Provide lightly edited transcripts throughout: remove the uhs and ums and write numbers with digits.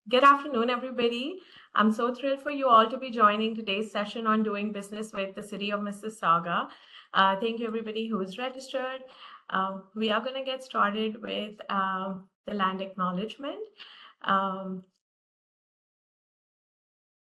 Good afternoon, everybody. I'm so thrilled for you all to be joining today's session on doing business with the City of Mississauga. Thank you, everybody who's registered. We are going to get started with the land acknowledgement.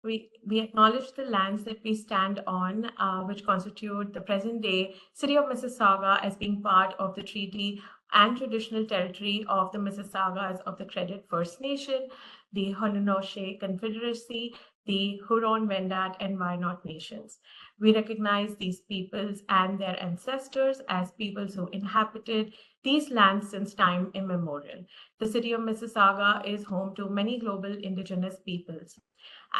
We acknowledge the lands that we stand on, which constitute the present-day City of Mississauga as being part of the treaty and traditional territory of the Mississaugas of the Credit First Nation, the Haudenosaunee Confederacy, the Huron-Wendat, and Wyandotte Nations. We recognize these peoples and their ancestors as peoples who inhabited these lands since time immemorial. The City of Mississauga is home to many global Indigenous peoples.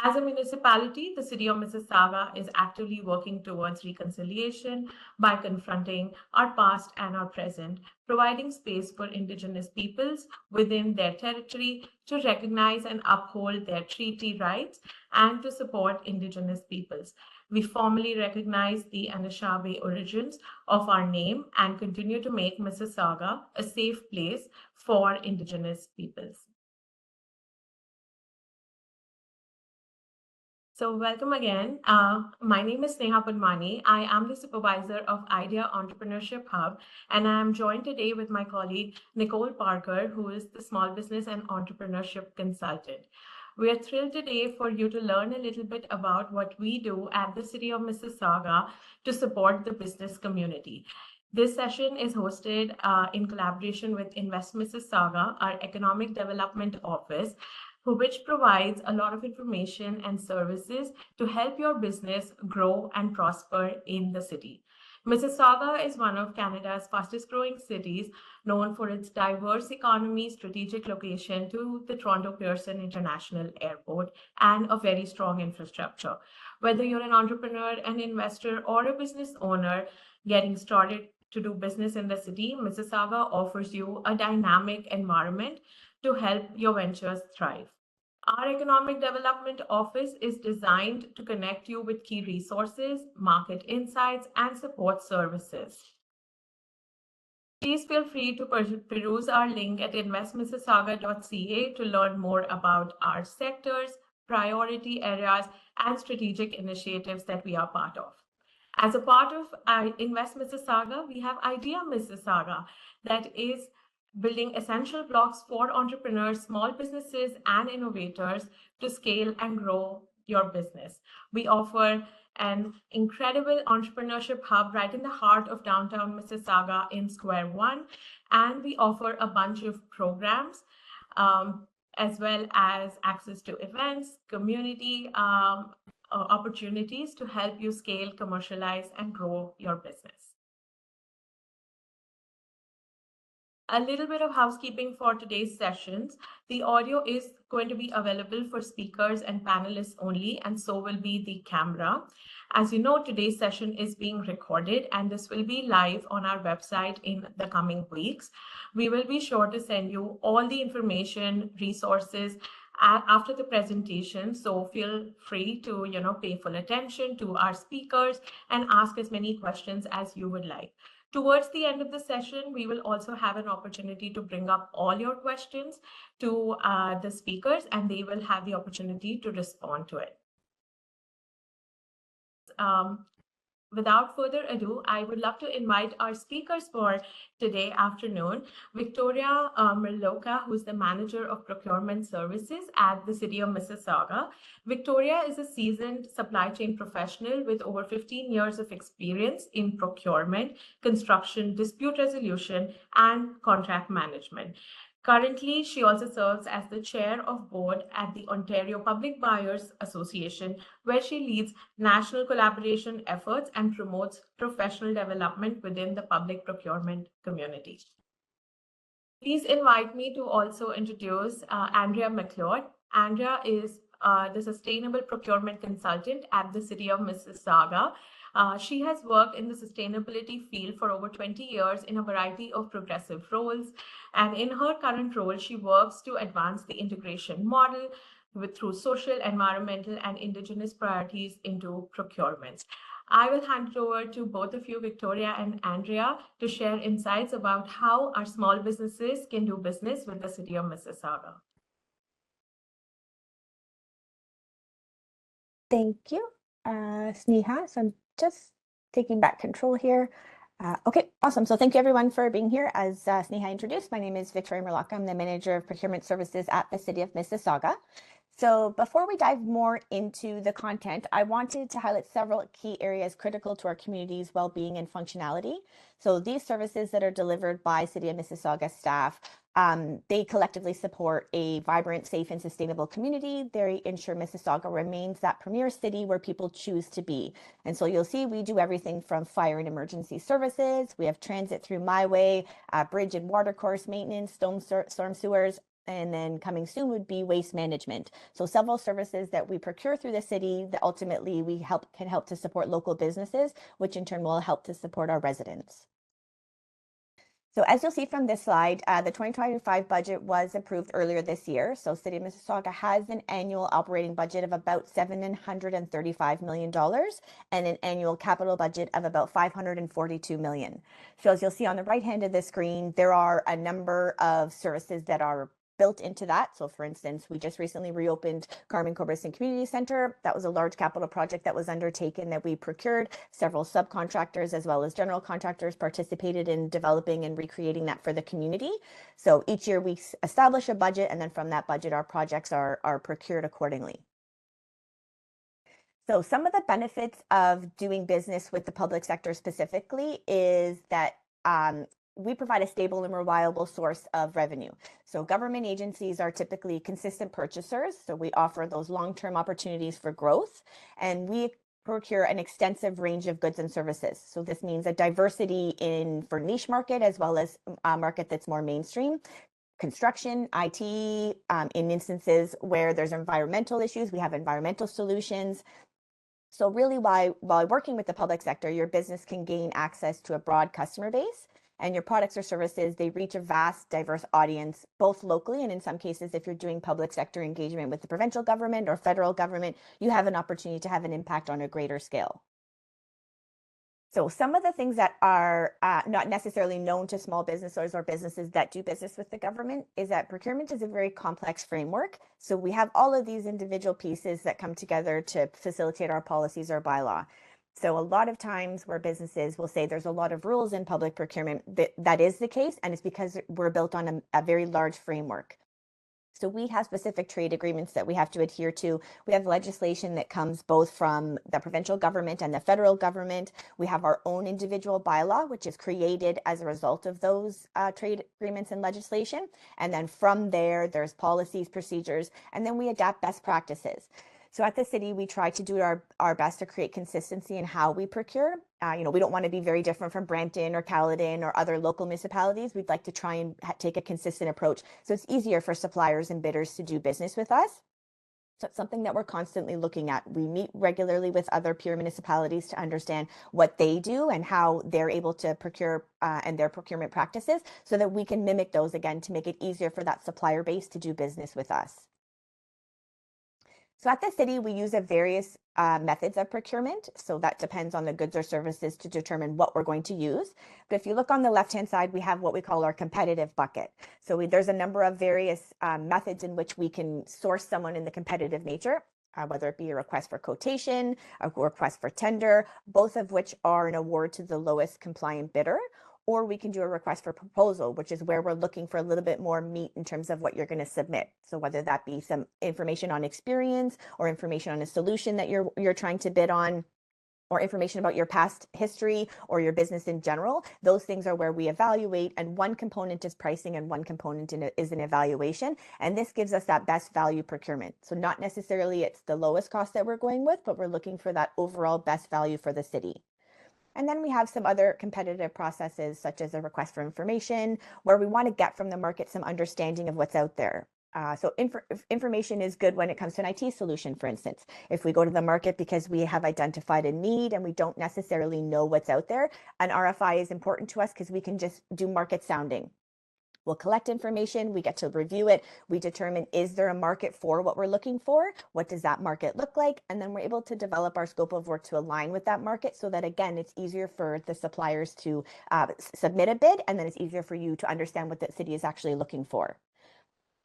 As a municipality, the City of Mississauga is actively working towards reconciliation by confronting our past and our present, providing space for Indigenous peoples within their territory to recognize and uphold their treaty rights and to support Indigenous peoples. We formally recognize the Anishinaabe origins of our name and continue to make Mississauga a safe place for Indigenous peoples. So welcome again. My name is Sneha Padmani. I am the supervisor of IDEA Entrepreneurship Hub, and I am joined today with my colleague, Nicole Parker, who is the Small Business and Entrepreneurship Consultant. We are thrilled today for you to learn a little bit about what we do at the City of Mississauga to support the business community. This session is hosted in collaboration with Invest Mississauga, our economic development office, which provides a lot of information and services to help your business grow and prosper in the city. Mississauga is one of Canada's fastest growing cities, known for its diverse economy, strategic location to the Toronto Pearson International Airport, and a very strong infrastructure. Whether you're an entrepreneur, an investor, or a business owner getting started to do business in the city, Mississauga offers you a dynamic environment to help your ventures thrive. Our Economic Development Office is designed to connect you with key resources, market insights, and support services. Please feel free to peruse our link at investmississauga.ca to learn more about our sectors, priority areas, and strategic initiatives that we are part of. As a part of Invest Mississauga, we have IDEA Mississauga that is building essential blocks for entrepreneurs, small businesses, and innovators to scale and grow your business. We offer an incredible entrepreneurship hub right in the heart of downtown Mississauga in Square One, and we offer a bunch of programs as well as access to events, community opportunities to help you scale, commercialize, and grow your business. A little bit of housekeeping for today's sessions. The audio is going to be available for speakers and panelists only, and so will be the camera. As you know, today's session is being recorded, and this will be live on our website in the coming weeks. We will be sure to send you all the information, resources, after the presentation, so feel free to pay full attention to our speakers and ask as many questions as you would like. Towards the end of the session, we will also have an opportunity to bring up all your questions to the speakers, and they will have the opportunity to respond to it. Without further ado, I would love to invite our speakers for today afternoon, Victoria Merloka, who's the Manager of Procurement Services at the City of Mississauga. Victoria is a seasoned supply chain professional with over 15 years of experience in procurement, construction, dispute resolution, and contract management. Currently, she also serves as the chair of board at the Ontario Public Buyers Association, where she leads national collaboration efforts and promotes professional development within the public procurement community. Please invite me to also introduce Andrea McLeod. Andrea is the Sustainable Procurement Consultant at the City of Mississauga. She has worked in the sustainability field for over 20 years in a variety of progressive roles. And in her current role, she works to advance the integration model through social, environmental, and Indigenous priorities into procurements. I will hand it over to both of you, Victoria and Andrea, to share insights about how our small businesses can do business with the City of Mississauga. Thank you, Sneha. So I'm just taking back control here. Okay, awesome. So thank you everyone for being here. As Sneha introduced, my name is Victoria Merlocka. I'm the Manager of Procurement Services at the City of Mississauga. So before we dive more into the content, I wanted to highlight several key areas critical to our community's well-being and functionality. So these services that are delivered by City of Mississauga staff, they collectively support a vibrant, safe, and sustainable community. They ensure Mississauga remains that premier city where people choose to be. And so you'll see we do everything from fire and emergency services. We have transit through My Way, bridge and water course maintenance, storm sewers, and then coming soon would be waste management. So several services that we procure through the city that ultimately we can help to support local businesses, which in turn will help to support our residents. So as you'll see from this slide, the 2025 budget was approved earlier this year. So City of Mississauga has an annual operating budget of about $735 million and an annual capital budget of about $542 million. So as you'll see on the right hand of the screen, there are a number of services that are built into that. So for instance, we just recently reopened Carmen Corbison Community Center. That was a large capital project that was undertaken that we procured. Several subcontractors as well as general contractors participated in developing and recreating that for the community. So each year we establish a budget, and then from that budget, our projects are procured accordingly. So some of the benefits of doing business with the public sector specifically is that we provide a stable and reliable source of revenue. So government agencies are typically consistent purchasers. So we offer those long-term opportunities for growth, and we procure an extensive range of goods and services. So this means a diversity for niche market as well as a market that's more mainstream. Construction, IT, in instances where there's environmental issues, we have environmental solutions. So really, while working with the public sector, your business can gain access to a broad customer base, and your products or services, they reach a vast, diverse audience, both locally and in some cases, if you're doing public sector engagement with the provincial government or federal government, you have an opportunity to have an impact on a greater scale. So some of the things that are not necessarily known to small businesses or businesses that do business with the government is that procurement is a very complex framework. So we have all of these individual pieces that come together to facilitate our policies or bylaw. So a lot of times where businesses will say there's a lot of rules in public procurement, that is the case, and it's because we're built on a very large framework. So we have specific trade agreements that we have to adhere to. We have legislation that comes both from the provincial government and the federal government. We have our own individual bylaw, which is created as a result of those trade agreements and legislation. And then from there, there's policies, procedures, and then we adapt best practices. So at the city, we try to do our best to create consistency in how we procure. We don't want to be very different from Brampton or Caledon or other local municipalities. We'd like to try and take a consistent approach. So it's easier for suppliers and bidders to do business with us. So it's something that we're constantly looking at. We meet regularly with other peer municipalities to understand what they do and how they're able to procure and their procurement practices so that we can mimic those again to make it easier for that supplier base to do business with us. So at the city, we use various methods of procurement. So that depends on the goods or services to determine what we're going to use. But if you look on the left-hand side, we have what we call our competitive bucket. So there's a number of various methods in which we can source someone in the competitive nature, whether it be a request for quotation, a request for tender, both of which are an award to the lowest compliant bidder. Or we can do a request for proposal, which is where we're looking for a little bit more meat in terms of what you're going to submit. So whether that be some information on experience or information on a solution that you're trying to bid on, or information about your past history or your business in general, those things are where we evaluate. And one component is pricing and one component is an evaluation. And this gives us that best value procurement. So not necessarily it's the lowest cost that we're going with, but we're looking for that overall best value for the city. And then we have some other competitive processes, such as a request for information, where we want to get from the market some understanding of what's out there. So information is good when it comes to an IT solution, for instance. If we go to the market because we have identified a need and we don't necessarily know what's out there, an RFI is important to us because we can just do market sounding. We'll collect information, we get to review it, we determine, is there a market for what we're looking for? What does that market look like? And then we're able to develop our scope of work to align with that market so that, again, it's easier for the suppliers to submit a bid, and then it's easier for you to understand what the city is actually looking for.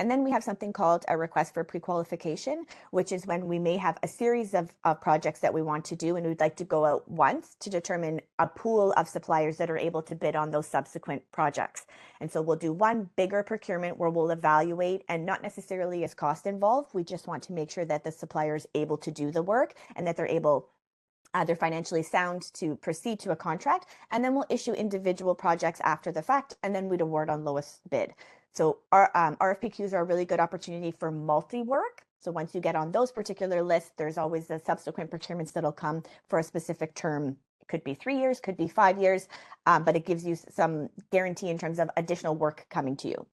And then we have something called a request for pre-qualification, which is when we may have a series of projects that we want to do, and we'd like to go out once to determine a pool of suppliers that are able to bid on those subsequent projects. And so we'll do one bigger procurement where we'll evaluate, and not necessarily as cost involved. We just want to make sure that the supplier is able to do the work and that they're financially sound to proceed to a contract, and then we'll issue individual projects after the fact, and then we'd award on lowest bid. So our RFPQs are a really good opportunity for multi-work. So once you get on those particular lists, there's always the subsequent procurements that'll come for a specific term. It could be 3 years, could be 5 years, but it gives you some guarantee in terms of additional work coming to you.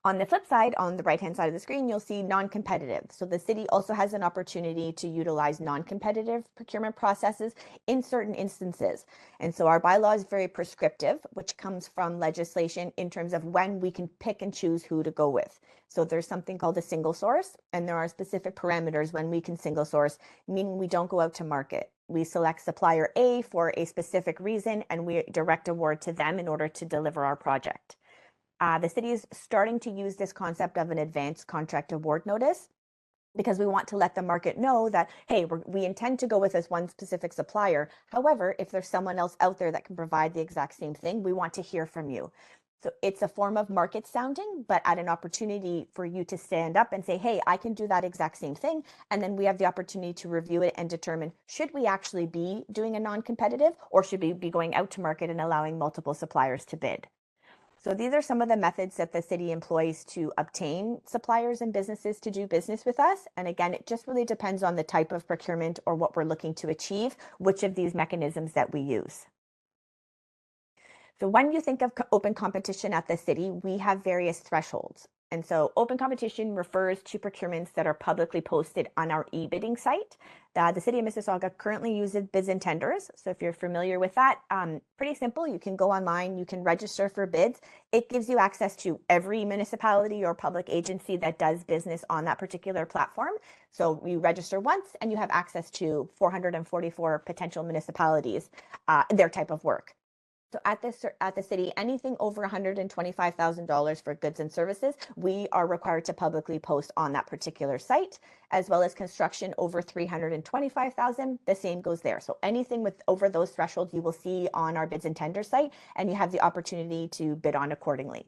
On the flip side, on the right-hand side of the screen, you'll see non-competitive. So the city also has an opportunity to utilize non-competitive procurement processes in certain instances. And so our bylaw is very prescriptive, which comes from legislation in terms of when we can pick and choose who to go with. So there's something called a single source, and there are specific parameters when we can single source, meaning we don't go out to market. We select supplier A for a specific reason, and we direct award to them in order to deliver our project. The city is starting to use this concept of an advanced contract award notice because we want to let the market know that, hey, we intend to go with this one specific supplier. However, if there's someone else out there that can provide the exact same thing, we want to hear from you. So it's a form of market sounding, but at an opportunity for you to stand up and say, hey, I can do that exact same thing. And then we have the opportunity to review it and determine, should we actually be doing a non-competitive, or should we be going out to market and allowing multiple suppliers to bid? So these are some of the methods that the city employs to obtain suppliers and businesses to do business with us. And again, it just really depends on the type of procurement or what we're looking to achieve, which of these mechanisms that we use. So when you think of open competition at the city, we have various thresholds. And so open competition refers to procurements that are publicly posted on our e-bidding site. The City of Mississauga currently uses bids and tenders. So if you're familiar with that, pretty simple. You can go online, you can register for bids. It gives you access to every municipality or public agency that does business on that particular platform. So you register once and you have access to 444 potential municipalities, their type of work. So at the city, anything over $125,000 for goods and services, we are required to publicly post on that particular site, as well as construction over $325,000. The same goes there. So anything with over those thresholds, you will see on our bids and tender site, and you have the opportunity to bid on accordingly.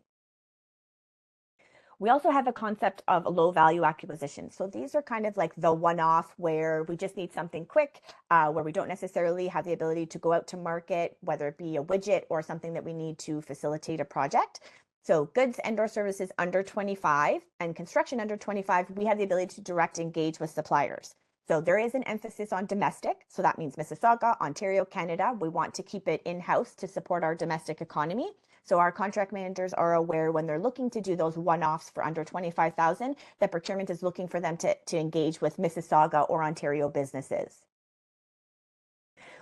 We also have a concept of low value acquisition. So these are kind of like the one-off where we just need something quick, where we don't necessarily have the ability to go out to market, whether it be a widget or something that we need to facilitate a project. So goods and/or services under 25 and construction under 25, we have the ability to direct engage with suppliers. So there is an emphasis on domestic. So that means Mississauga, Ontario, Canada. We want to keep it in-house to support our domestic economy. So our contract managers are aware when they're looking to do those one-offs for under 25,000, that procurement is looking for them to engage with Mississauga or Ontario businesses.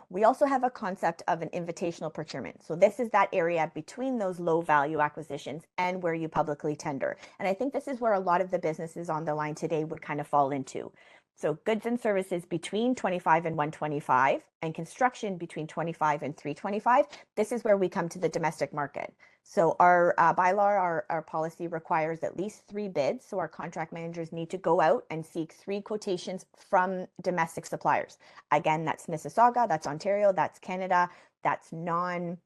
We also have a concept of an invitational procurement. So this is that area between those low value acquisitions and where you publicly tender. And I think this is where a lot of the businesses on the line today would kind of fall into. So goods and services between 25 and 125 and construction between 25 and 325. This is where we come to the domestic market. So our bylaw, our policy requires at least 3 bids. So our contract managers need to go out and seek 3 quotations from domestic suppliers. Again, that's Mississauga, that's Ontario, that's Canada, that's non-US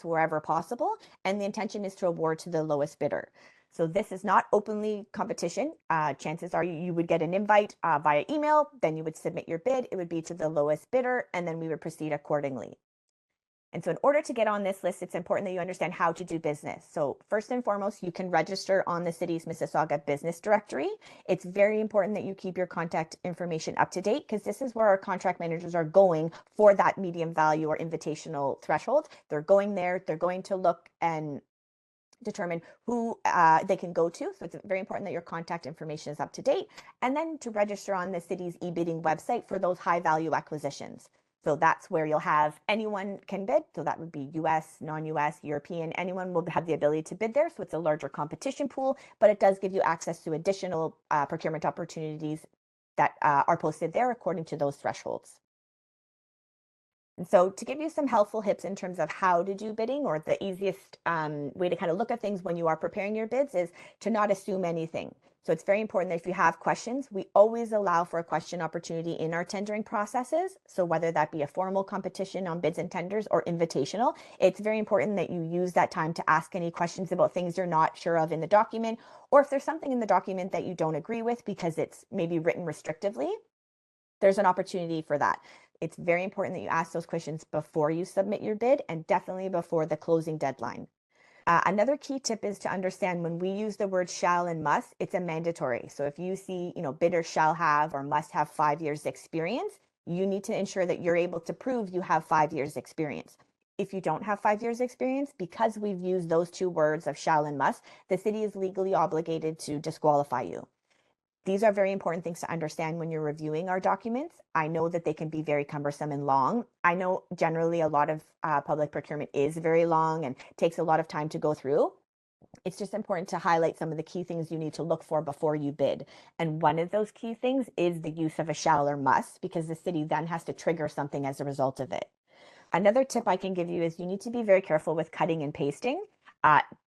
wherever possible. And the intention is to award to the lowest bidder. So this is not openly competition. Chances are you would get an invite via email, then you would submit your bid. It would be to the lowest bidder, and then we would proceed accordingly. And so in order to get on this list, it's important that you understand how to do business. So first and foremost, you can register on the city's Mississauga business directory. It's very important that you keep your contact information up to date, because this is where our contract managers are going for that medium value or invitational threshold. They're going there, they're going to look and determine who they can go to. So it's very important that your contact information is up to date. And then to register on the city's e-bidding website for those high value acquisitions. So that's where you'll have anyone can bid. So that would be US, non-US, European, anyone will have the ability to bid there. So it's a larger competition pool, but it does give you access to additional procurement opportunities that are posted there according to those thresholds. And so to give you some helpful tips in terms of how to do bidding, or the easiest way to kind of look at things when you are preparing your bids, is to not assume anything. So it's very important that if you have questions, we always allow for a question opportunity in our tendering processes. So whether that be a formal competition on bids and tenders or invitational, it's very important that you use that time to ask any questions about things you're not sure of in the document, or if there's something in the document that you don't agree with because it's maybe written restrictively, there's an opportunity for that. It's very important that you ask those questions before you submit your bid, and definitely before the closing deadline. Another key tip is to understand when we use the word shall and must, it's a mandatory. So if you see, bidder shall have or must have 5 years experience, you need to ensure that you're able to prove you have 5 years experience. If you don't have 5 years experience, because we've used those two words of shall and must, the city is legally obligated to disqualify you. These are very important things to understand when you're reviewing our documents. I know that they can be very cumbersome and long. I know generally a lot of public procurement is very long and takes a lot of time to go through. It's just important to highlight some of the key things you need to look for before you bid. And one of those key things is the use of a shall or must, because the city then has to trigger something as a result of it. Another tip I can give you is you need to be very careful with cutting and pasting.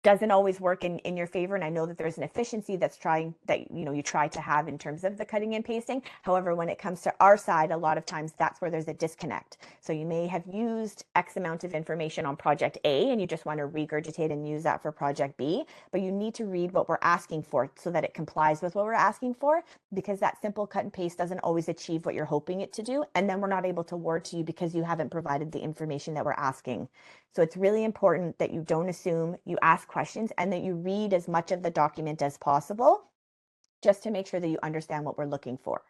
Doesn't always work in your favor, and I know that there's an efficiency you try to have in terms of the cutting and pasting. However, when it comes to our side, a lot of times that's where there's a disconnect. So you may have used X amount of information on project A and you just want to regurgitate and use that for project B, but you need to read what we're asking for so that it complies with what we're asking for, because that simple cut and paste doesn't always achieve what you're hoping it to do, and then we're not able to award to you because you haven't provided the information that we're asking. So it's really important that you don't assume, you ask questions, and that you read as much of the document as possible, just to make sure that you understand what we're looking for.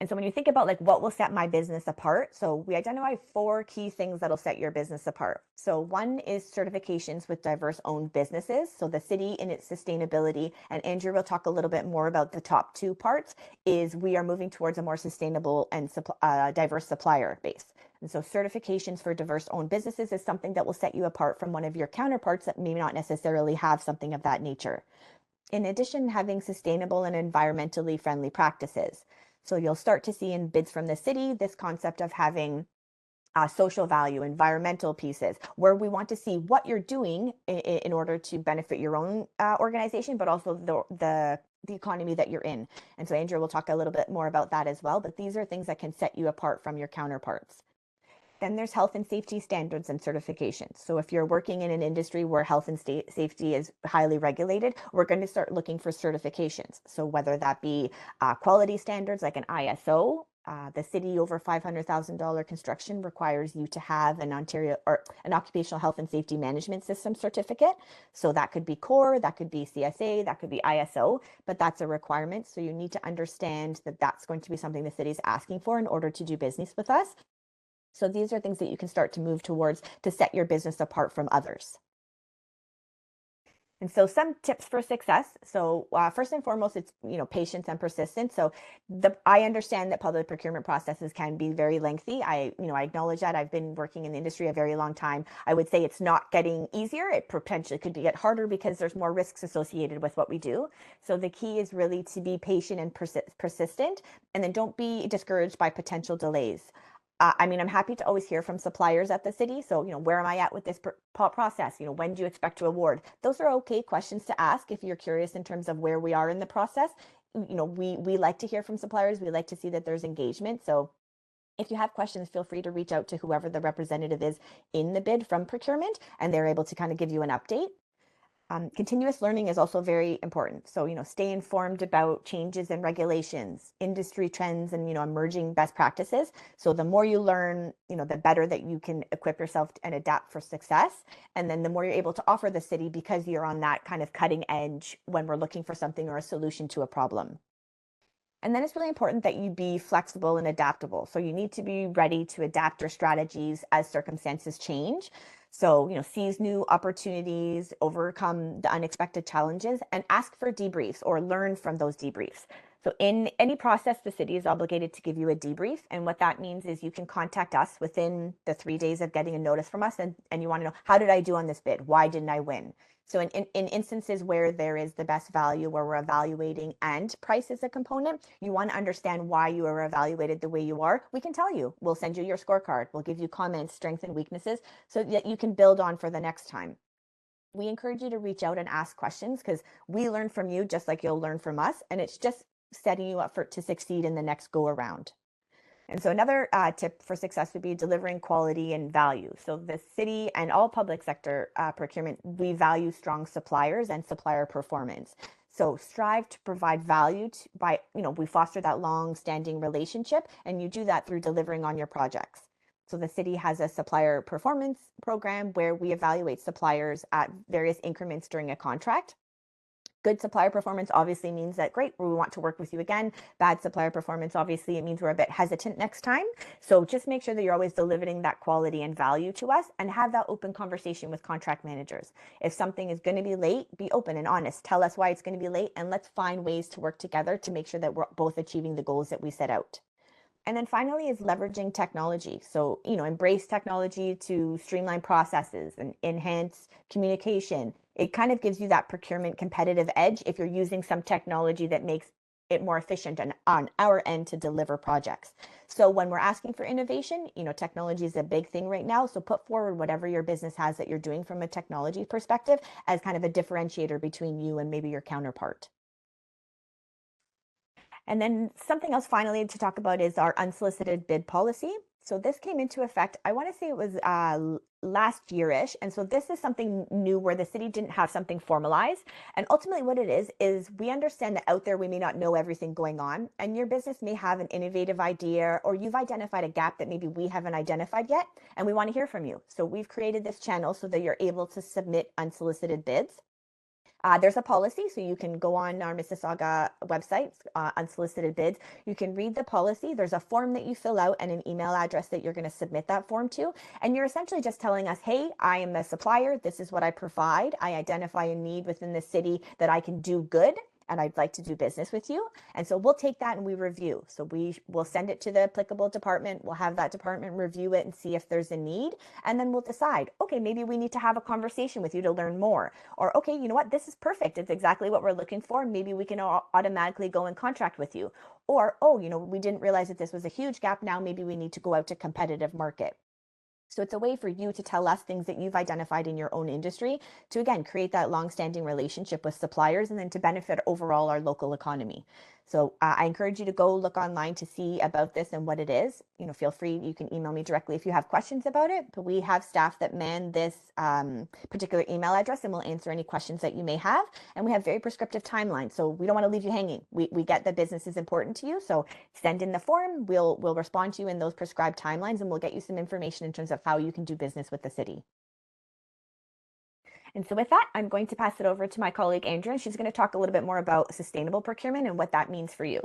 And so when you think about what will set my business apart, so we identify 4 key things that'll set your business apart. So one is certifications with diverse owned businesses. So the city in its sustainability, and Andrew will talk a little bit more about the top 2 parts, is we are moving towards a more sustainable and diverse supplier base. And so certifications for diverse owned businesses is something that will set you apart from one of your counterparts that may not necessarily have something of that nature. In addition, having sustainable and environmentally friendly practices. So you'll start to see in bids from the city this concept of having social value, environmental pieces, where we want to see what you're doing in order to benefit your own organization, but also the economy that you're in. And so Andrew will talk a little bit more about that as well, but these are things that can set you apart from your counterparts. Then there's health and safety standards and certifications. So if you're working in an industry where health and safety is highly regulated, we're going to start looking for certifications. So whether that be quality standards like an ISO, the city over $500,000 construction requires you to have an occupational health and safety management system certificate. So that could be CORE, that could be CSA, that could be ISO, but that's a requirement. So you need to understand that that's going to be something the city is asking for in order to do business with us. So these are things that you can start to move towards to set your business apart from others. And so some tips for success. So first and foremost, it's patience and persistence. So I understand that public procurement processes can be very lengthy. I acknowledge that. I've been working in the industry a very long time. I would say it's not getting easier. It potentially could get harder because there's more risks associated with what we do. So the key is really to be patient and persistent, and then don't be discouraged by potential delays. I'm happy to always hear from suppliers at the city. So, where am I at with this process? When do you expect to award? Those are okay questions to ask if you're curious in terms of where we are in the process. We like to hear from suppliers. We like to see that there's engagement. So if you have questions, feel free to reach out to whoever the representative is in the bid from procurement, and they're able to kind of give you an update. Continuous learning is also very important. So, stay informed about changes in regulations, industry trends, and, emerging best practices. So the more you learn, the better that you can equip yourself and adapt for success. And then the more you're able to offer the city, because you're on that kind of cutting edge when we're looking for something or a solution to a problem. And then it's really important that you be flexible and adaptable. So you need to be ready to adapt your strategies as circumstances change. So, seize new opportunities, overcome the unexpected challenges, and ask for debriefs or learn from those debriefs. So in any process, the city is obligated to give you a debrief. And what that means is you can contact us within the 3 days of getting a notice from us. And you want to know, how did I do on this bid? Why didn't I win? So in instances where there is the best value, where we're evaluating and price is a component, you want to understand why you are evaluated the way you are. We can tell you. We'll send you your scorecard. We'll give you comments, strengths, and weaknesses so that you can build on for the next time. We encourage you to reach out and ask questions because we learn from you just like you'll learn from us. And it's just setting you up to succeed in the next go around. And so another tip for success would be delivering quality and value. So the city and all public sector procurement, we value strong suppliers and supplier performance. So strive to provide value by, we foster that long-standing relationship, and you do that through delivering on your projects. So the city has a supplier performance program where we evaluate suppliers at various increments during a contract. Good supplier performance obviously means that, great, we want to work with you again. Bad supplier performance, obviously, it means we're a bit hesitant next time. So just make sure that you're always delivering that quality and value to us, and have that open conversation with contract managers. If something is going to be late, be open and honest. Tell us why it's going to be late, and let's find ways to work together to make sure that we're both achieving the goals that we set out. And then finally is leveraging technology. So, embrace technology to streamline processes and enhance communication. It kind of gives you that procurement competitive edge if you're using some technology that makes it more efficient on our end to deliver projects. So when we're asking for innovation, technology is a big thing right now. So put forward whatever your business has that you're doing from a technology perspective as kind of a differentiator between you and maybe your counterpart. And then something else finally to talk about is our unsolicited bid policy. So this came into effect, I want to say it was last year-ish. And so this is something new where the city didn't have something formalized. And ultimately what it is we understand that out there we may not know everything going on, and your business may have an innovative idea, or you've identified a gap that maybe we haven't identified yet, and we want to hear from you. So we've created this channel so that you're able to submit unsolicited bids. There's a policy, so you can go on our Mississauga website, unsolicited bids. You can read the policy. There's a form that you fill out and an email address that you're going to submit that form to. And you're essentially just telling us, hey, I am the supplier. This is what I provide. I identify a need within the city that I can do good, and I'd like to do business with you. And so we'll take that and we review. So we will send it to the applicable department. We'll have that department review it and see if there's a need. And then we'll decide, okay, maybe we need to have a conversation with you to learn more. Or, okay, you know what, this is perfect. It's exactly what we're looking for. Maybe we can automatically go in contract with you. Or, oh, we didn't realize that this was a huge gap. Now maybe we need to go out to competitive market. So it's a way for you to tell us things that you've identified in your own industry to, again, create that long-standing relationship with suppliers and then to benefit overall our local economy. So I encourage you to go look online to see about this and what it is. Feel free, you can email me directly if you have questions about it, but we have staff that man this particular email address and will answer any questions that you may have. And we have very prescriptive timelines, so we don't want to leave you hanging. We get that business is important to you, so send in the form, we'll respond to you in those prescribed timelines, and we'll get you some information in terms of how you can do business with the city. And so with that, I'm going to pass it over to my colleague, Andrea, and she's going to talk a little bit more about sustainable procurement and what that means for you.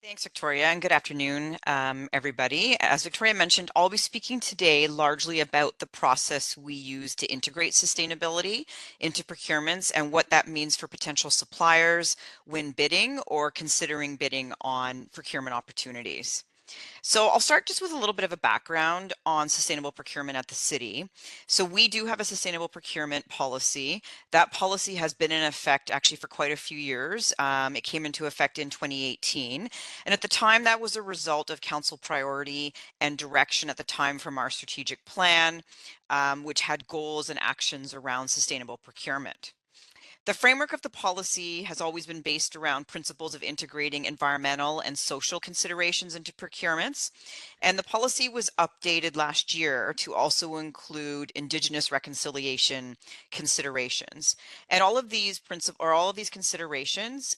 Thanks, Victoria, and good afternoon, everybody. As Victoria mentioned, I'll be speaking today largely about the process we use to integrate sustainability into procurements and what that means for potential suppliers when bidding or considering bidding on procurement opportunities. So I'll start just with a little bit of a background on sustainable procurement at the city. So we do have a sustainable procurement policy. That policy has been in effect actually for quite a few years. It came into effect in 2018. And at the time, that was a result of council priority and direction at the time from our strategic plan, which had goals and actions around sustainable procurement. The framework of the policy has always been based around principles of integrating environmental and social considerations into procurements, and the policy was updated last year to also include Indigenous reconciliation considerations. And all of these considerations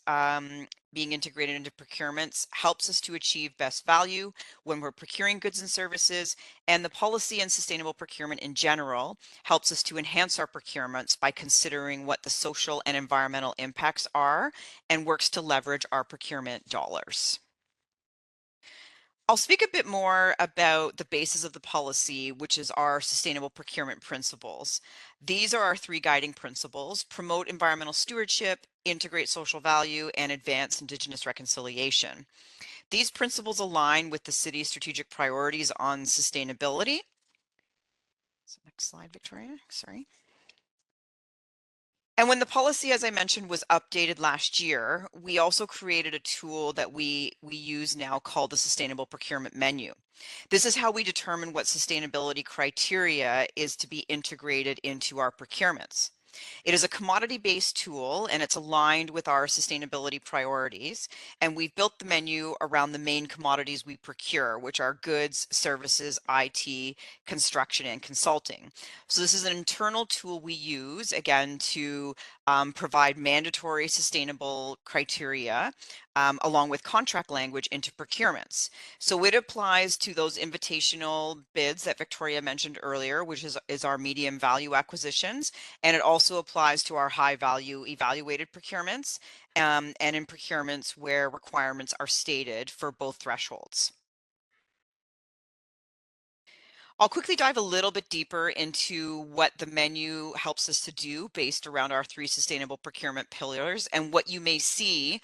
being integrated into procurements helps us to achieve best value when we're procuring goods and services, and the policy and sustainable procurement in general helps us to enhance our procurements by considering what the social and environmental impacts are and works to leverage our procurement dollars. I'll speak a bit more about the basis of the policy, which is our sustainable procurement principles. These are our three guiding principles: promote environmental stewardship, integrate social value, and advance Indigenous reconciliation. These principles align with the city's strategic priorities on sustainability. So next slide, Victoria, sorry. And when the policy, as I mentioned, was updated last year, we also created a tool that we use now called the Sustainable Procurement Menu. This is how we determine what sustainability criteria is to be integrated into our procurements. It is a commodity-based tool and it's aligned with our sustainability priorities. And we've built the menu around the main commodities we procure, which are goods, services, IT, construction, and consulting. So this is an internal tool we use, again, to provide mandatory sustainable criteria along with contract language into procurements. So it applies to those invitational bids that Victoria mentioned earlier, which is our medium value acquisitions. And it also applies to our high value evaluated procurements and in procurements where requirements are stated for both thresholds. I'll quickly dive a little bit deeper into what the menu helps us to do based around our three sustainable procurement pillars and what you may see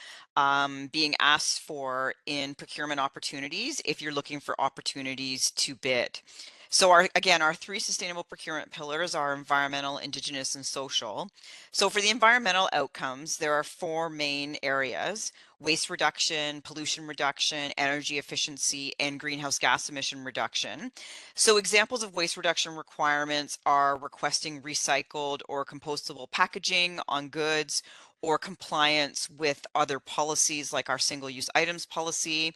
being asked for in procurement opportunities if you're looking for opportunities to bid. So our three sustainable procurement pillars are environmental, Indigenous, and social. So for the environmental outcomes, there are four main areas: waste reduction, pollution reduction, energy efficiency, and greenhouse gas emission reduction. So examples of waste reduction requirements are requesting recycled or compostable packaging on goods, or compliance with other policies like our single-use items policy.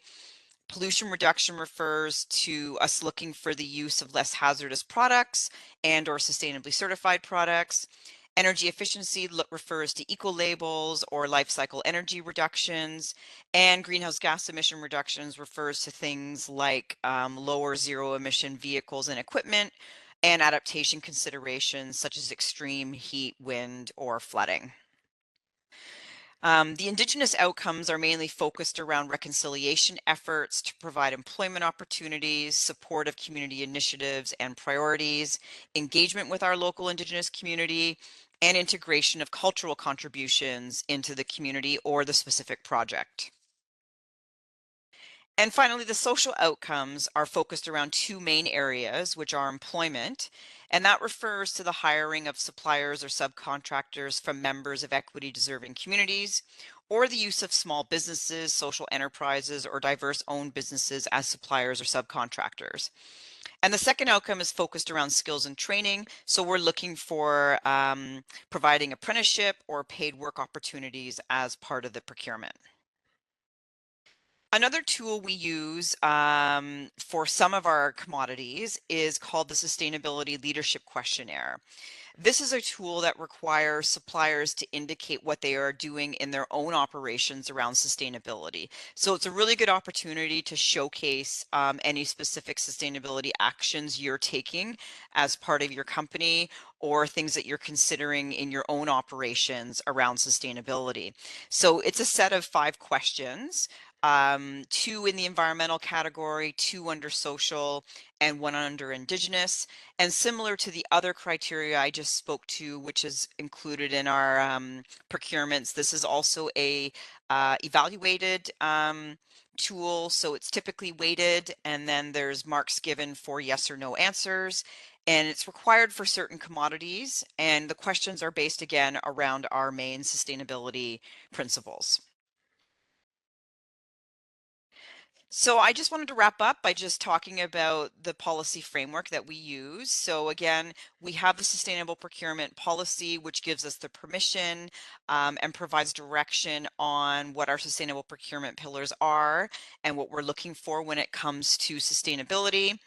Pollution reduction refers to us looking for the use of less hazardous products and or sustainably certified products. Energy efficiency refers to eco-labels or life cycle energy reductions. And greenhouse gas emission reductions refers to things like lower zero emission vehicles and equipment, and adaptation considerations such as extreme heat, wind, or flooding. The Indigenous outcomes are mainly focused around reconciliation efforts to provide employment opportunities, support of community initiatives and priorities, engagement with our local Indigenous community, and integration of cultural contributions into the community or the specific project. And finally, the social outcomes are focused around two main areas, which are employment, and that refers to the hiring of suppliers or subcontractors from members of equity deserving communities, or the use of small businesses, social enterprises, or diverse owned businesses as suppliers or subcontractors. And the second outcome is focused around skills and training. So we're looking for providing apprenticeship or paid work opportunities as part of the procurement. Another tool we use for some of our commodities is called the Sustainability Leadership Questionnaire. This is a tool that requires suppliers to indicate what they are doing in their own operations around sustainability. So it's a really good opportunity to showcase any specific sustainability actions you're taking as part of your company, or things that you're considering in your own operations around sustainability. So it's a set of 5 questions. 2 in the environmental category, 2 under social, and 1 under Indigenous. And similar to the other criteria I just spoke to, which is included in our procurements, this is also a evaluated tool. So it's typically weighted, and then there's marks given for yes or no answers. And it's required for certain commodities. And the questions are based again around our main sustainability principles. So I just wanted to wrap up by just talking about the policy framework that we use. So again, we have the sustainable procurement policy, which gives us the permission and provides direction on what our sustainable procurement pillars are and what we're looking for when it comes to sustainability.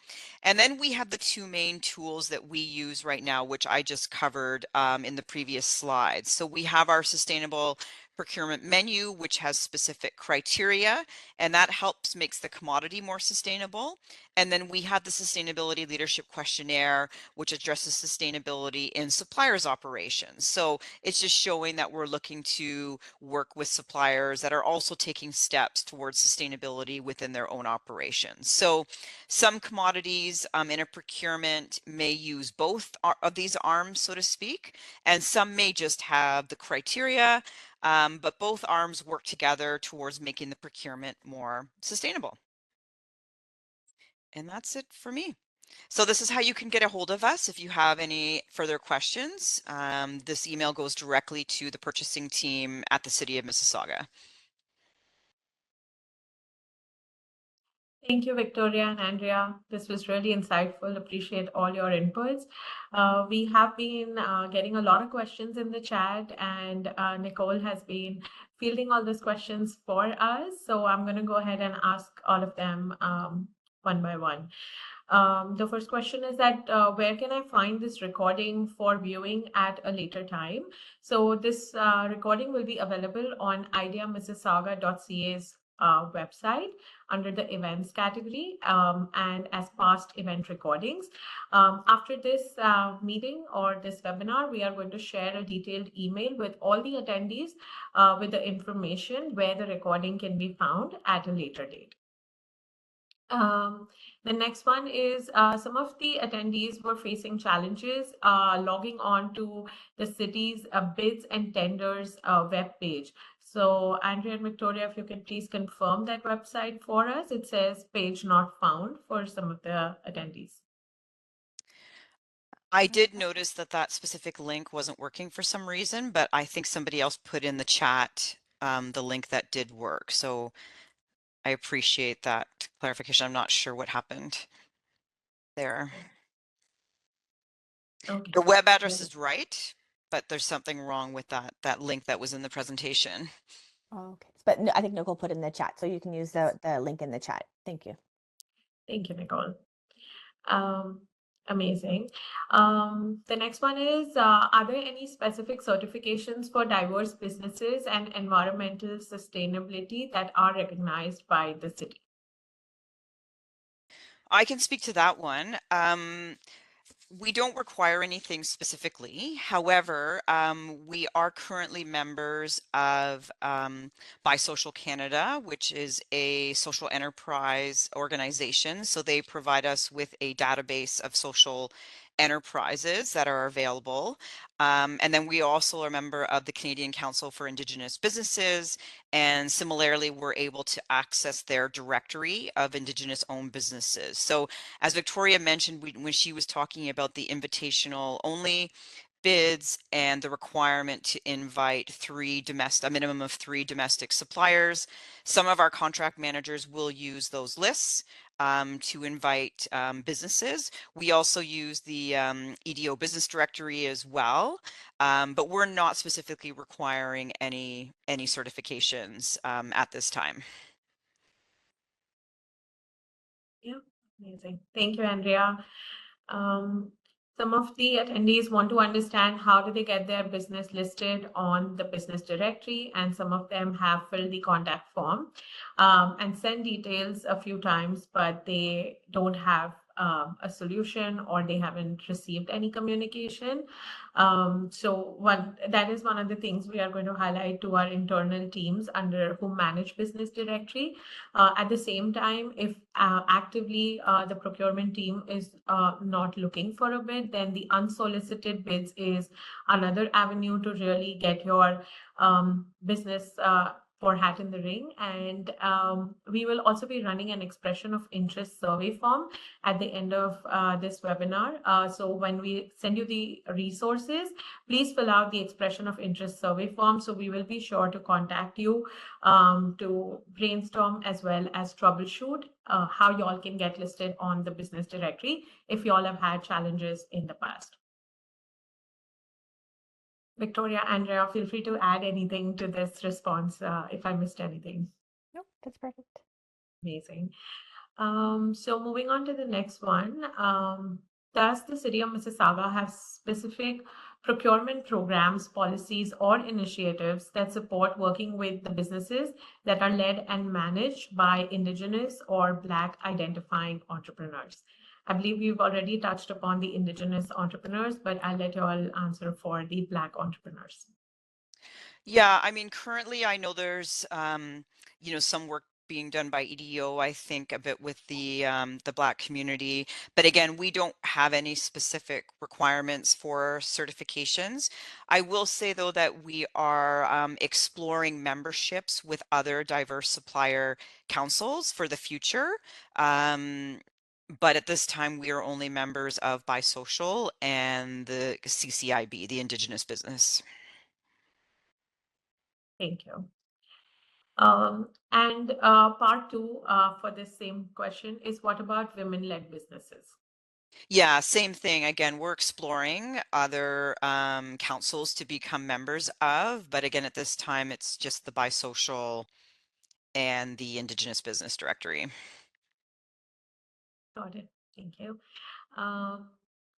And then we have the 2 main tools that we use right now, which I just covered in the previous slides. So we have our sustainable procurement menu, which has specific criteria, and that helps makes the commodity more sustainable. And then we have the sustainability leadership questionnaire, which addresses sustainability in suppliers' operations. So it's just showing that we're looking to work with suppliers that are also taking steps towards sustainability within their own operations. So some commodities in a procurement may use both of these arms, so to speak, and some may just have the criteria, but both arms work together towards making the procurement more sustainable. And that's it for me. So this is how you can get a hold of us if you have any further questions. This email goes directly to the purchasing team at the City of Mississauga. Thank you, Victoria and Andrea. This was really insightful. Appreciate all your inputs. We have been getting a lot of questions in the chat, and Nicole has been fielding all those questions for us. So I'm going to go ahead and ask all of them one by one. The first question is that where can I find this recording for viewing at a later time? So this recording will be available on ideamississauga.ca's website under the events category and as past event recordings. After this meeting or this webinar, we are going to share a detailed email with all the attendees with the information where the recording can be found at a later date. The next one is some of the attendees were facing challenges logging on to the city's bids and tenders web page. So Andrea and Victoria, if you can please confirm that website for us. It says page not found for some of the attendees. I did notice that that specific link wasn't working for some reason, but I think somebody else put in the chat the link that did work. So I appreciate that clarification. I'm not sure what happened there. Okay. The web address is right, but there's something wrong with that link that was in the presentation. Okay. But no, I think Nicole put it in the chat, so you can use the link in the chat. Thank you. Thank you, Nicole. Amazing. The next one is, are there any specific certifications for diverse businesses and environmental sustainability that are recognized by the city? I can speak to that one. We don't require anything specifically. However, we are currently members of Buy Social Canada, which is a social enterprise organization. So they provide us with a database of social enterprises that are available. And then we also are a member of the Canadian Council for Indigenous Businesses. And similarly, we're able to access their directory of Indigenous owned businesses. So as Victoria mentioned, when she was talking about the invitational only bids and the requirement to invite a minimum of 3 domestic suppliers, some of our contract managers will use those lists to invite businesses. We also use the EDO business directory as well, but we're not specifically requiring any certifications at this time. Yeah, amazing. Thank you, Andrea. Some of the attendees want to understand how do they get their business listed on the business directory, and some of them have filled the contact form and sent details a few times, but they don't have a solution or they haven't received any communication. So that is one of the things we are going to highlight to our internal teams under who manage business directory. At the same time, if actively the procurement team is not looking for a bid, then the unsolicited bids is another avenue to really get your business for hat in the ring. And we will also be running an expression of interest survey form at the end of this webinar. So when we send you the resources, please fill out the expression of interest survey form. So we will be sure to contact you to brainstorm as well as troubleshoot how y'all can get listed on the business directory if y'all have had challenges in the past. Victoria, Andrea, feel free to add anything to this response if I missed anything. Nope, that's perfect. Amazing. So moving on to the next one. Does the City of Mississauga have specific procurement programs, policies, or initiatives that support working with the businesses that are led and managed by Indigenous or Black identifying entrepreneurs. I believe we've already touched upon the Indigenous entrepreneurs, but I'll let you all answer for the Black entrepreneurs. Yeah, I mean, currently I know there's some work being done by EDO, I think a bit with the Black community. But again, we don't have any specific requirements for certifications. I will say though that we are exploring memberships with other diverse supplier councils for the future. But at this time, we are only members of Bisocial and the CCIB, the Indigenous Business. Thank you. And part two for this same question is, what about women-led businesses? Yeah, same thing. Again, we're exploring other councils to become members of, but again, at this time, it's just the Bisocial and the Indigenous Business Directory. Got it. Thank you.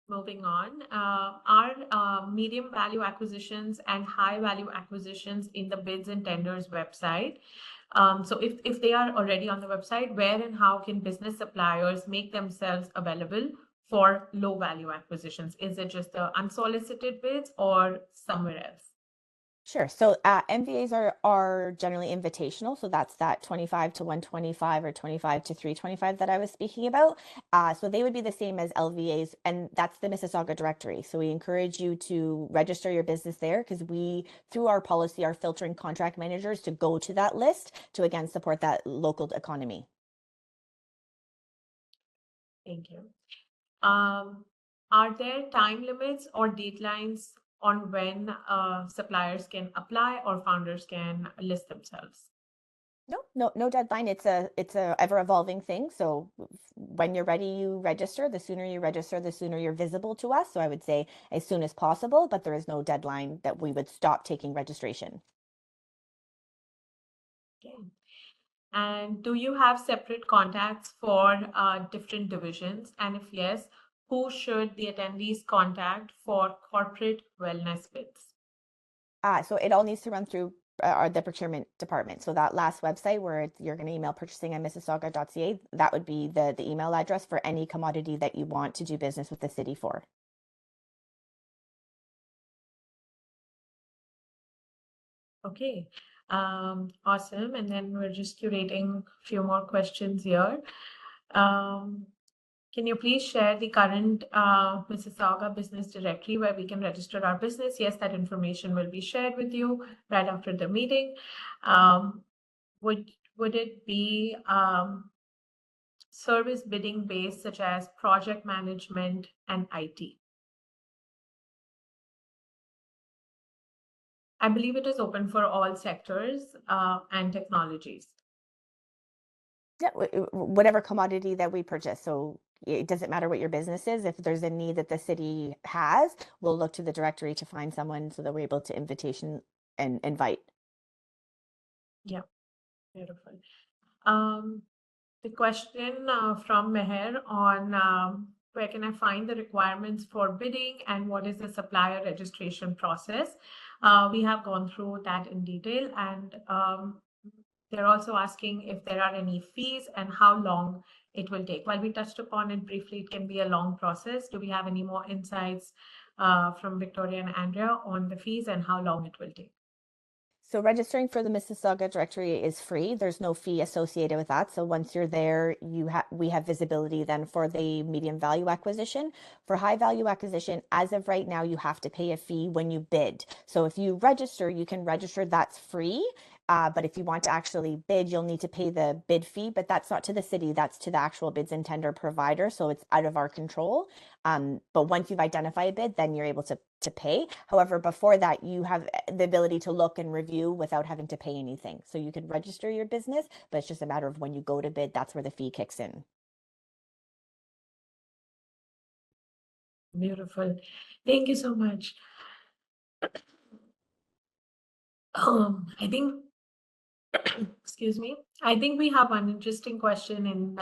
Moving on, are medium value acquisitions and high value acquisitions in the bids and tenders website? So if they are already on the website, where and how can business suppliers make themselves available for low value acquisitions? Is it just the unsolicited bids or somewhere else? Sure. So MVAs are generally invitational. So that's that 25 to 125 or 25 to 325 that I was speaking about. So they would be the same as LVAs, and that's the Mississauga directory. So we encourage you to register your business there because we, through our policy, are filtering contract managers to go to that list to again support that local economy. Thank you. Are there time limits or deadlines on when suppliers can apply or founders can list themselves? No deadline. It's a ever evolving thing. So when you're ready, you register. The sooner you register, the sooner you're visible to us. So I would say as soon as possible, but there is no deadline that we would stop taking registration. Okay. And do you have separate contacts for different divisions? And if yes, who should the attendees contact for corporate wellness bids? So it all needs to run through the procurement department. So that last website where you're going to email purchasing@mississauga.ca, that would be the email address for any commodity that you want to do business with the city for. Okay, awesome. And then we're just curating a few more questions here. Can you please share the current Mississauga business directory where we can register our business? Yes, that information will be shared with you right after the meeting. Would it be service bidding based, such as project management and IT? I believe it is open for all sectors and technologies. Yeah, whatever commodity that we purchase. So it doesn't matter what your business is. If there's a need that the city has, we'll look to the directory to find someone so that we're able to invitation and invite. Yeah, beautiful. The question from Meher on where can I find the requirements for bidding and what is the supplier registration process? We have gone through that in detail, and they're also asking if there are any fees and how long it will take. While we touched upon it briefly, it can be a long process. Do we have any more insights from Victoria and Andrea on the fees and how long it will take? So registering for the Mississauga directory is free. There's no fee associated with that. So once you're there, we have visibility then for the medium value acquisition. For high value acquisition, as of right now, you have to pay a fee when you bid. So if you register, you can register, that's free. But if you want to actually bid, you'll need to pay the bid fee, but that's not to the city, that's to the actual bids and tender provider. So it's out of our control. But once you've identified a bid, then you're able to pay. However, before that, you have the ability to look and review without having to pay anything. So you can register your business, but it's just a matter of when you go to bid, that's where the fee kicks in. Beautiful. Thank you so much. I think, excuse me, I think we have one interesting question in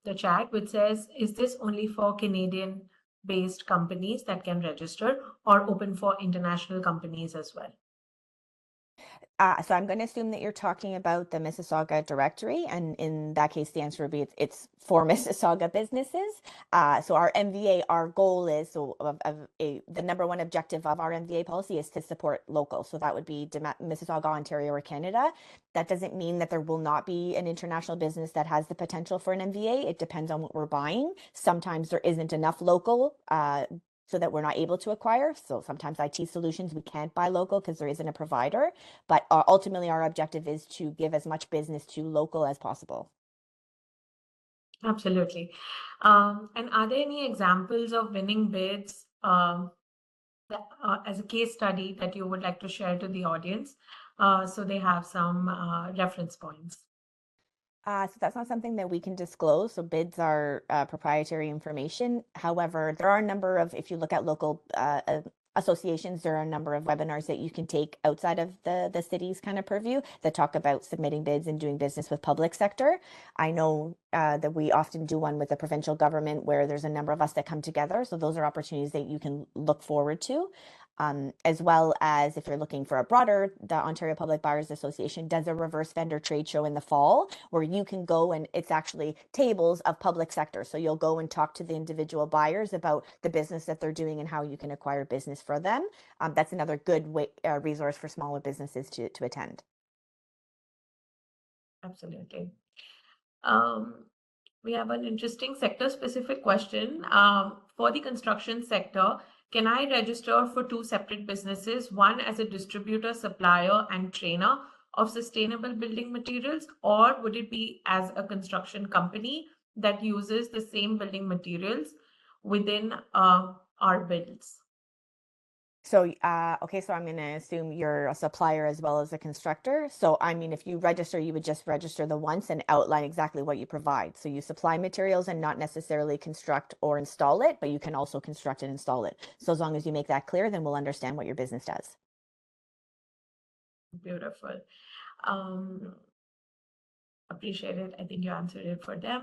the chat which says, is this only for Canadian based companies that can register, or open for international companies as well? So I'm going to assume that you're talking about the Mississauga directory, and in that case, the answer would be it's for Mississauga businesses. So our MVA, our goal is the number one objective of our MVA policy is to support local. So that would be Mississauga, Ontario, or Canada. That doesn't mean that there will not be an international business that has the potential for an MVA. It depends on what we're buying. Sometimes there isn't enough local. So that we're not able to acquire. So sometimes IT solutions we can't buy local because there isn't a provider. But ultimately, our objective is to give as much business to local as possible. Absolutely. And are there any examples of winning bids as a case study that you would like to share to the audience so they have some reference points? So that's not something that we can disclose. So bids are proprietary information. However, there are a number of, if you look at local associations, there are a number of webinars that you can take outside of the city's kind of purview that talk about submitting bids and doing business with public sector. I know that we often do one with the provincial government where there's a number of us that come together. So those are opportunities that you can look forward to. As well as if you're looking for a broader, the Ontario Public Buyers Association does a reverse vendor trade show in the fall where you can go and it's actually tables of public sector. So you'll go and talk to the individual buyers about the business that they're doing and how you can acquire business for them. That's another good resource for smaller businesses to attend. Absolutely. We have an interesting sector-specific question. For the construction sector, can I register for two separate businesses, one as a distributor, supplier, and trainer of sustainable building materials, or would it be as a construction company that uses the same building materials within our builds? So, okay, so I'm going to assume you're a supplier as well as a constructor. So, I mean, if you register, you would just register the once and outline exactly what you provide. So you supply materials and not necessarily construct or install it, but you can also construct and install it. So as long as you make that clear, then we'll understand what your business does. Beautiful. Appreciate it. I think you answered it for them.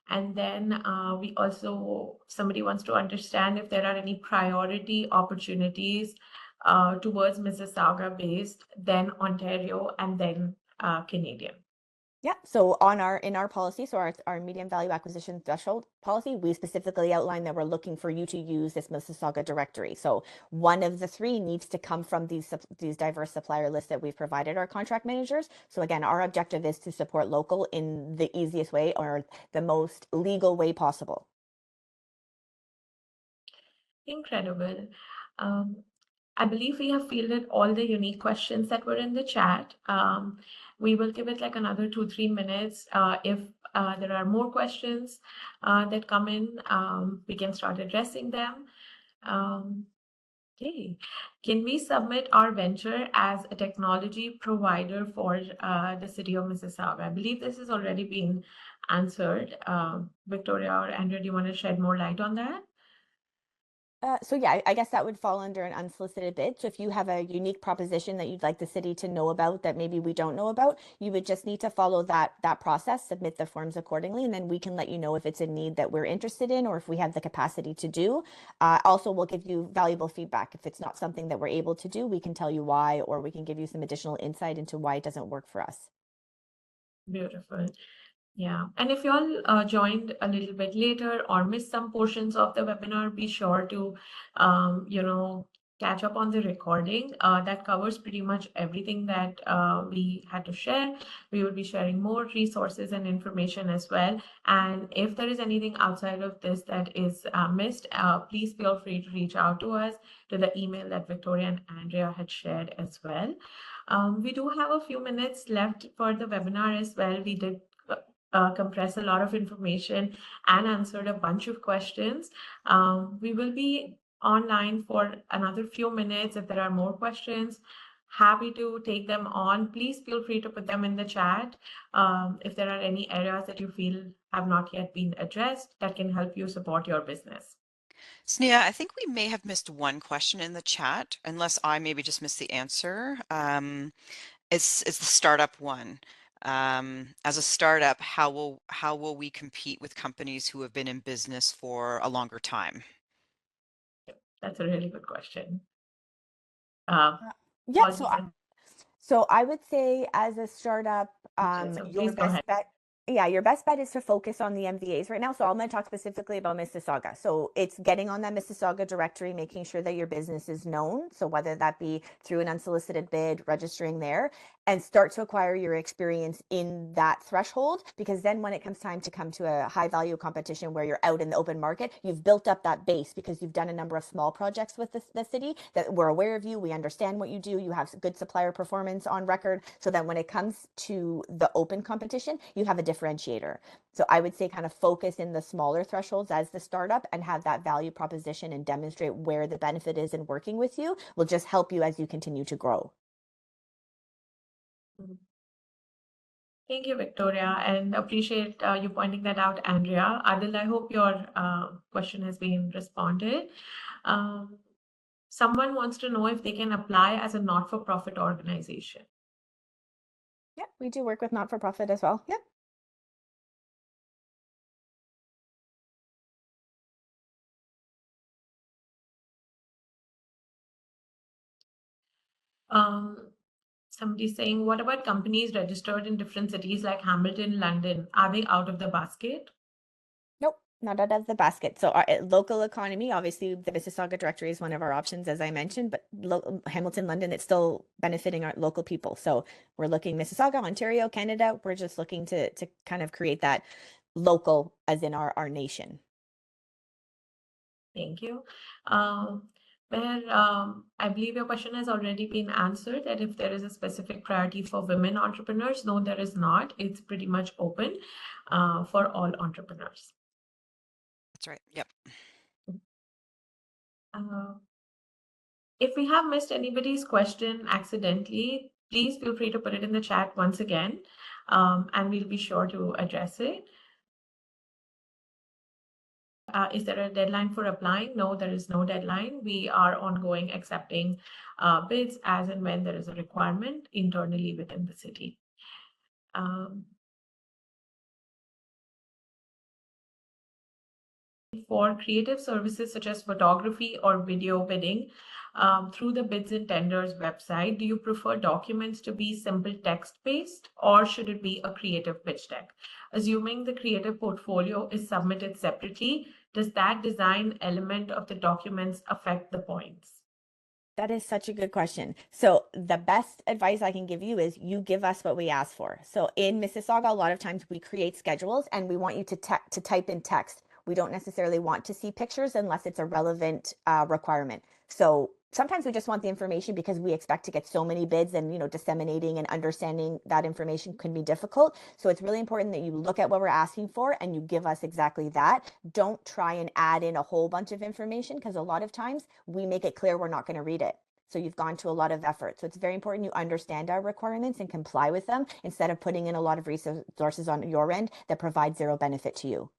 And then we also, somebody wants to understand if there are any priority opportunities towards Mississauga based, then Ontario, and then Canadian. Yeah. So in our policy, so our medium value acquisition threshold policy, we specifically outline that we're looking for you to use this Mississauga directory. So one of the three needs to come from these diverse supplier lists that we've provided our contract managers. So again, our objective is to support local in the easiest way or the most legal way possible. Incredible. I believe we have fielded all the unique questions that were in the chat. We will give it like another 2-3 minutes. If there are more questions that come in, we can start addressing them. Okay. Can we submit our venture as a technology provider for the City of Mississauga? I believe this has already been answered. Victoria or Andrea, do you want to shed more light on that? So yeah, I guess that would fall under an unsolicited bid. So if you have a unique proposition that you'd like the city to know about that maybe we don't know about, you would just need to follow that process, submit the forms accordingly, and then we can let you know if it's a need that we're interested in or if we have the capacity to do. Also, we'll give you valuable feedback. If it's not something that we're able to do, we can tell you why, or we can give you some additional insight into why it doesn't work for us. Beautiful. Yeah, and if you all joined a little bit later or missed some portions of the webinar, be sure to, catch up on the recording. That covers pretty much everything that we had to share. We will be sharing more resources and information as well. And if there is anything outside of this that is missed, please feel free to reach out to us to the email that Victoria and Andrea had shared as well. We do have a few minutes left for the webinar as well. We did compress a lot of information and answered a bunch of questions. We will be online for another few minutes. If there are more questions, happy to take them on. Please feel free to put them in the chat. If there are any areas that you feel have not yet been addressed that can help you support your business. Sneha, I think we may have missed one question in the chat, unless I maybe just missed the answer. It's the startup one. As a startup, how will we compete with companies who have been in business for a longer time? That's a really good question. Yeah, so Apologies. So I would say as a startup, So your please go ahead. best bet, yeah, your best bet is to focus on the MVAs right now. So I'm going to talk specifically about Mississauga. So it's getting on that Mississauga directory, making sure that your business is known. So whether that be through an unsolicited bid, registering there, and start to acquire your experience in that threshold. Because then when it comes time to come to a high value competition where you're out in the open market, you've built up that base because you've done a number of small projects with the city that we're aware of you. We understand what you do. You have good supplier performance on record. So then when it comes to the open competition, you have a differentiator. So I would say kind of focus in the smaller thresholds as the startup and have that value proposition and demonstrate where the benefit is in working with you will just help you as you continue to grow. Thank you, Victoria, and appreciate you pointing that out, Andrea. Adil, I hope your question has been responded. Someone wants to know if they can apply as a not-for-profit organization. Yeah, we do work with not-for-profit as well. Yeah. Somebody's saying, what about companies registered in different cities like Hamilton, London? Are they out of the basket? Nope, not out of the basket. So our local economy, obviously the Mississauga directory is one of our options, as I mentioned, but Hamilton, London, it's still benefiting our local people. So we're looking Mississauga, Ontario, Canada. We're just looking to kind of create that local as in our nation. Thank you. I believe your question has already been answered, that if there is a specific priority for women entrepreneurs. No, there is not. It's pretty much open for all entrepreneurs. That's right. Yep. If we have missed anybody's question accidentally, please feel free to put it in the chat once again, and we'll be sure to address it. Is there a deadline for applying? No, there is no deadline. We are ongoing accepting bids as and when there is a requirement internally within the city. For creative services such as photography or video bidding, through the bids and tenders website, do you prefer documents to be simple text-based, or should it be a creative pitch deck? Assuming the creative portfolio is submitted separately, does that design element of the documents affect the points? That is such a good question. So the best advice I can give you is you give us what we ask for. So in Mississauga, a lot of times we create schedules and we want you to type in text. We don't necessarily want to see pictures unless it's a relevant requirement. So sometimes we just want the information because we expect to get so many bids, and disseminating and understanding that information can be difficult. So it's really important that you look at what we're asking for and you give us exactly that. Don't try and add in a whole bunch of information, because a lot of times we make it clear we're not going to read it. So you've gone to a lot of effort. So it's very important you understand our requirements and comply with them instead of putting in a lot of resources on your end that provide zero benefit to you.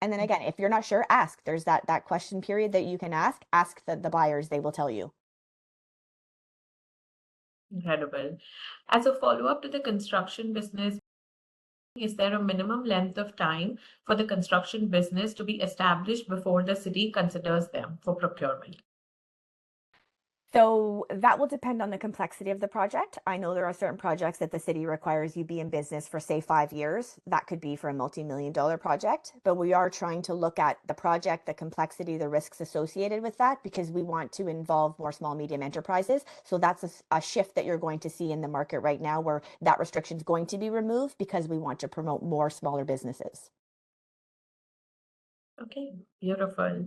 And then again, if you're not sure, ask. There's that question period that you can ask the buyers, they will tell you. Incredible. As a follow-up to the construction business, is there a minimum length of time for the construction business to be established before the city considers them for procurement? So that will depend on the complexity of the project. I know there are certain projects that the city requires you be in business for, say, 5 years. That could be for a multi-million-dollar project, but we are trying to look at the project, the complexity, the risks associated with that, because we want to involve more small, medium enterprises. So that's a shift that you're going to see in the market right now, where that restriction is going to be removed because we want to promote more smaller businesses. Okay, beautiful.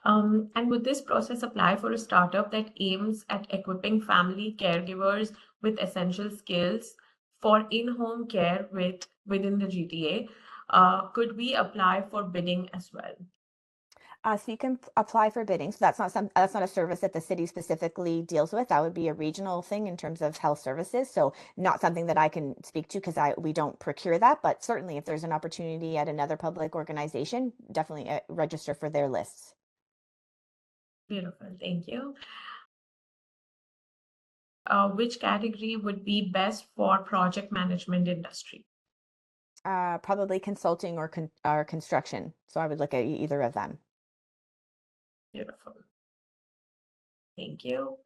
And would this process apply for a startup that aims at equipping family caregivers with essential skills for in-home care within the GTA? Could we apply for bidding as well? So you can apply for bidding. So that's not a service that the city specifically deals with. That would be a regional thing in terms of health services. So not something that I can speak to because we don't procure that. But certainly, if there's an opportunity at another public organization, definitely register for their lists. Beautiful, thank you. Which category would be best for project management industry? Probably consulting or construction. So I would look at either of them. Beautiful. Thank you.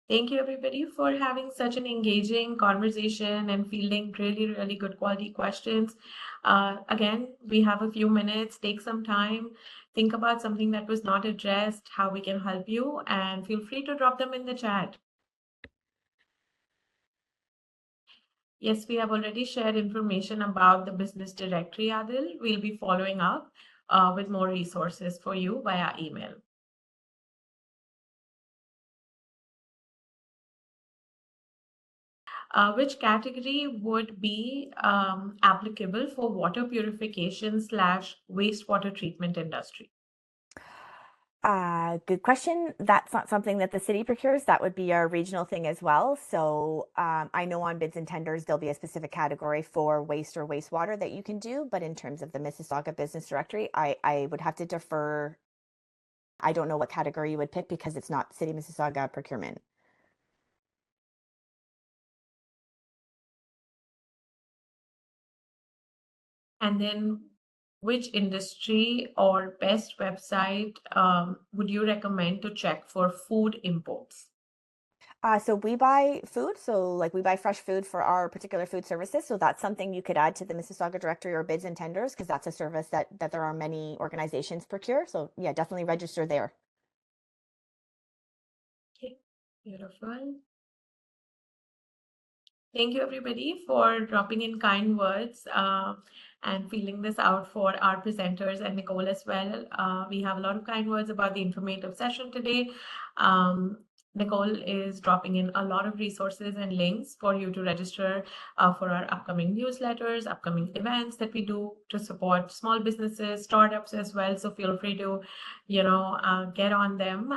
Thank you, everybody, for having such an engaging conversation and fielding really, really good quality questions. Again, we have a few minutes. Take some time, think about something that was not addressed, how we can help you, and feel free to drop them in the chat. Yes, we have already shared information about the business directory, Adil. We'll be following up with more resources for you via email. Which category would be applicable for water purification / wastewater treatment industry? Good question. That's not something that the city procures. That would be our regional thing as well. So I know on bids and tenders, there'll be a specific category for waste or wastewater that you can do. But in terms of the Mississauga Business Directory, I would have to defer. I don't know what category you would pick because it's not City of Mississauga procurement. And then which industry or best website would you recommend to check for food imports? So we buy food. So like we buy fresh food for our particular food services. So that's something you could add to the Mississauga directory or bids and tenders because that's a service that there are many organizations procure. So yeah, definitely register there. Okay, beautiful. Thank you, everybody, for dropping in kind words and feeling this out for our presenters and Nicole as well. We have a lot of kind words about the informative session today. Nicole is dropping in a lot of resources and links for you to register for our upcoming newsletters, upcoming events that we do to support small businesses, startups as well. So feel free to, get on them.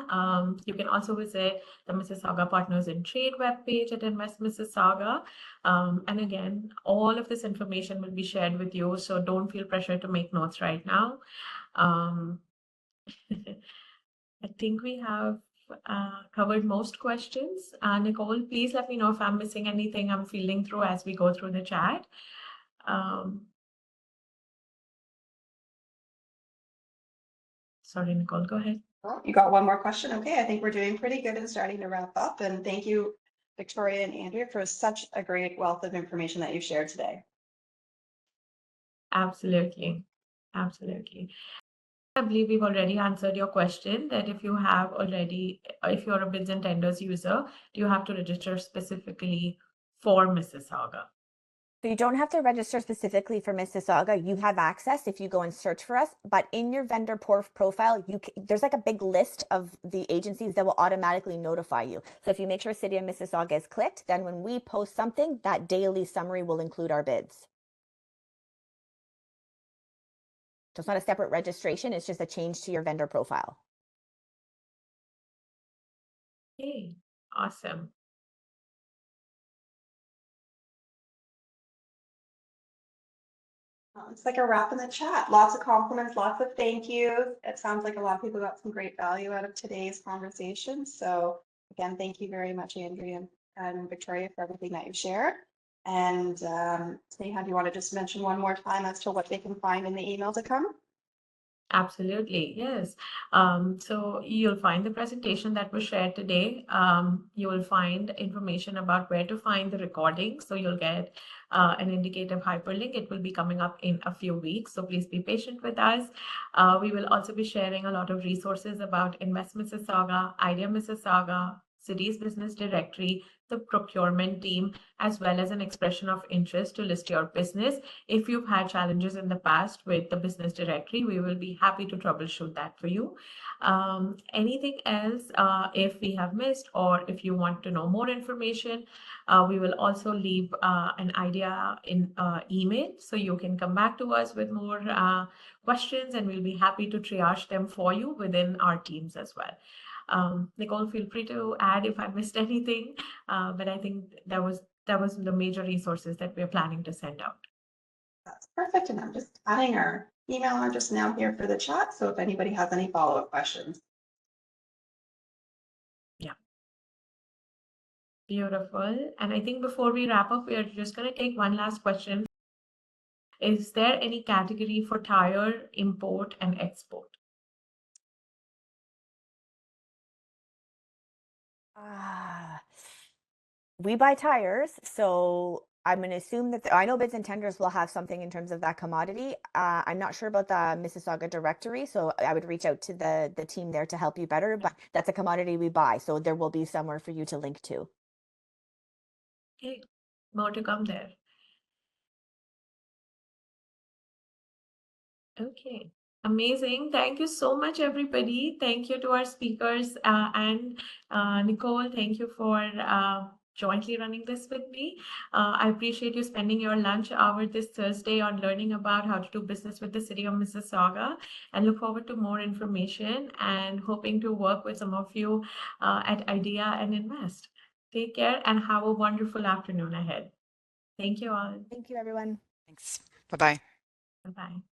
You can also visit the Mississauga Partners in Trade webpage at Invest Mississauga. And again, all of this information will be shared with you, so don't feel pressure to make notes right now. I think we have covered most questions. Nicole, please let me know if I'm missing anything I'm feeling through as we go through the chat. Sorry, Nicole, go ahead. Well, you got one more question. Okay, I think we're doing pretty good and starting to wrap up. And thank you, Victoria and Andrea, for such a great wealth of information that you shared today. Absolutely. Absolutely. I believe we've already answered your question that if you're a bids and tenders user, do you have to register specifically for Mississauga? So you don't have to register specifically for Mississauga. You have access if you go and search for us, but in your vendor profile, there's like a big list of the agencies that will automatically notify you. So if you make sure City of Mississauga is clicked, then when we post something, that daily summary will include our bids. So it's not a separate registration, it's just a change to your vendor profile. Okay, awesome. It's like a wrap in the chat. Lots of compliments, lots of thank yous. It sounds like a lot of people got some great value out of today's conversation. So again, thank you very much, Andrea and Victoria, for everything that you shared. And Sneha, do you want to just mention one more time as to what they can find in the email to come? Absolutely, yes. So you'll find the presentation that was shared today. You will find information about where to find the recording. So you'll get an indicative hyperlink. It will be coming up in a few weeks. So please be patient with us. We will also be sharing a lot of resources about Invest Mississauga, IDEA Mississauga, City's Business Directory, the procurement team, as well as an expression of interest to list your business. If you've had challenges in the past with the business directory, we will be happy to troubleshoot that for you. Anything else, if we have missed, or if you want to know more information, we will also leave an idea in email, so you can come back to us with more questions, and we'll be happy to triage them for you within our teams as well. Nicole, feel free to add if I missed anything, but I think that was the major resources that we're planning to send out. That's perfect. And I'm just adding our email address now here for the chat. So if anybody has any follow-up questions. Yeah. Beautiful. And I think before we wrap up, we are just going to take one last question. Is there any category for tire import and export? We buy tires, so I'm going to assume that I know bids and tenders will have something in terms of that commodity. I'm not sure about the Mississauga directory, so I would reach out to the team there to help you better. But that's a commodity we buy, so there will be somewhere for you to link to. Okay, more to come there. Okay, amazing. Thank you so much, everybody. Thank you to our speakers and Nicole. Thank you for jointly running this with me. I appreciate you spending your lunch hour this Thursday on learning about how to do business with the City of Mississauga, and look forward to more information and hoping to work with some of you at IDEA and Invest. Take care and have a wonderful afternoon ahead. Thank you all. Thank you, everyone. Thanks. Bye-bye. Bye-bye.